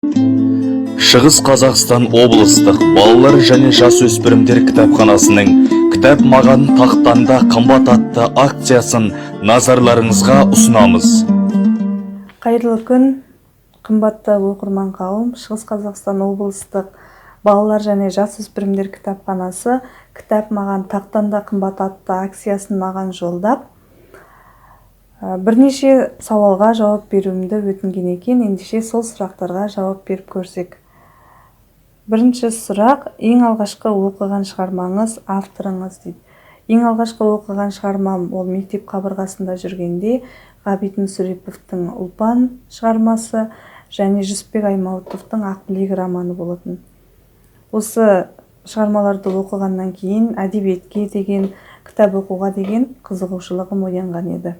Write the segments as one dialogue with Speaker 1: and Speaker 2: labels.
Speaker 1: Шығыс Қазақстан облыстық балалар және жасөспірімдер кітапханасының «Кітап маған тақтанда қымбат» атты акциясын назарларыңызға ұсынамыз.
Speaker 2: Қайырлы күн, қымбатты оқырман қауым. Шығыс Қазақстан облыстық балалар және жасөспірімдер кітапханасы «Кітап маған тақтанда қымбат» атты акциясын маған жолдап, бірнеше сауалға жауап беруімді өтінген екен. Ендеше сол сұрақтарға жауап беріп көрсек. Бірінші сұрақ: ең алғашқы оқыған шығармаңыз, авторыңыз дейді. Ең алғашқы оқыған шығармам ол мектеп қабырғасында жүргенде Ғабит Мүсіреповтің «Ұлпан» шығармасы және Жүсіпбек Аймауытовтың «Ақбілек» романы болатын. Осы шығармаларды оқығаннан кейін әдебиетке деген, кітап оқуға деген қызығушылығым оянған еді.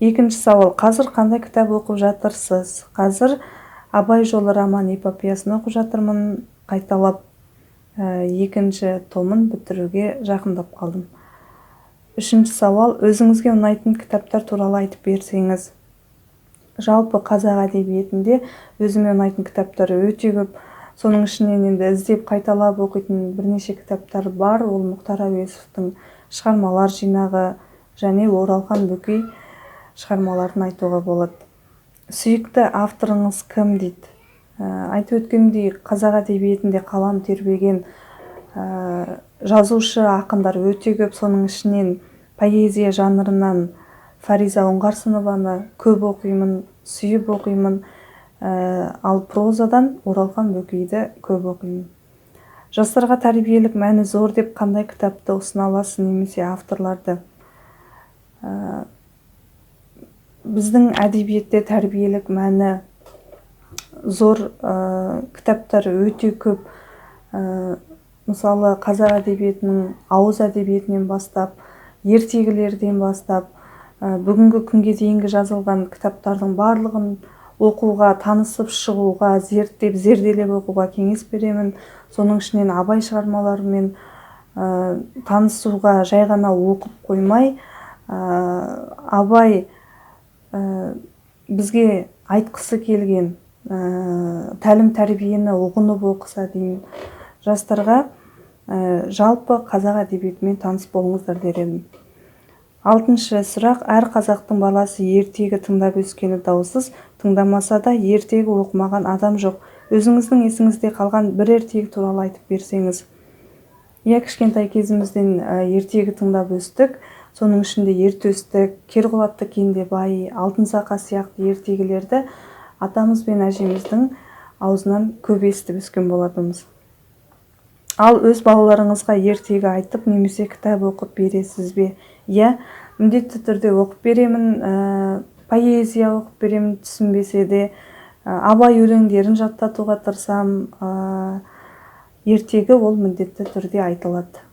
Speaker 2: Екінші сауал: қазір қандай кітап оқып жатырсыз? Қазір Абай жолы роман эпопеясын оқып жатырмын. Қайталап екінші томын бітіруге жақындап қалдым. Үшінші сауал: өзіңізге ұнайтын кітаптар туралы айтып берсеңіз. Жалпы қазақ әдебиетінде өзіме ұнайтын кітаптар өте көп. Соның ішінен енді іздеп қайталап оқитын бірнеше кітаптар бар. Ол Мұхтар Әуезовтің шығармалар жинағы және Оралхан Бөкей шығармаларын айтуға болады. Сүйікті авторыңыз кім дейді? Айтып өткендей, қазақ әдебиетінде қалам тербеген жазушы ақындар өте көп. Соның ішінен поэзия жанрынан Фариза Оңғарсынованы көп оқимын, сүйіп оқимын. Ал прозадан Оралхан Бөкейді көп оқимын. Жастарға тәрбиелік мәні зор деп қандай кітапты ұсына аласыз, немесе авторларды? Біздің әдебиетте тәрбиелік мәні зор кітаптар өте көп. Мысалы, қазақ әдебиетінің ауыз әдебиетінен бастап, ертегілерден бастап, бүгінгі күнге дейінгі жазылған кітаптардың барлығын оқуға, танысып шығуға, зерттеп, зерделеп оқуға кеңес беремін. Соның ішінен Абай шығармаларымен танысуға жай ғана оқып қоймай, Абай бізге айтқысы келген тәлім тәрбиені ұғынып оқыса деймін. Жастарға жалпы қазақ әдебиетімен таныс болыңыздар дер едім. Алтыншы сұрақ: әр қазақтың баласы ертегі тыңдап өскені даусыз, тыңдамаса да ертегі оқымаған адам жоқ. Өзіңіздің есіңізде қалған бір ертегі туралы айтып берсеңіз. Кішкентай кезімізден ертегі тыңдап өстік. Соның ішінде Ертөстік, Керқұлатты Кендебай, Алтын Сақа сияқты ертегілерді атамыз бен әжеміздің аузынан көп естіп өскен болатынбыз. Ал өз балаларыңызға ертегі айтып, немесе кітап оқып бересіз бе? Міндетті түрде оқып беремін. Поэзия оқып беремін, түсінбесе де. Абай өлеңдерін жаттатуға тырысам. Ертегі ол міндетті түрде айтылады.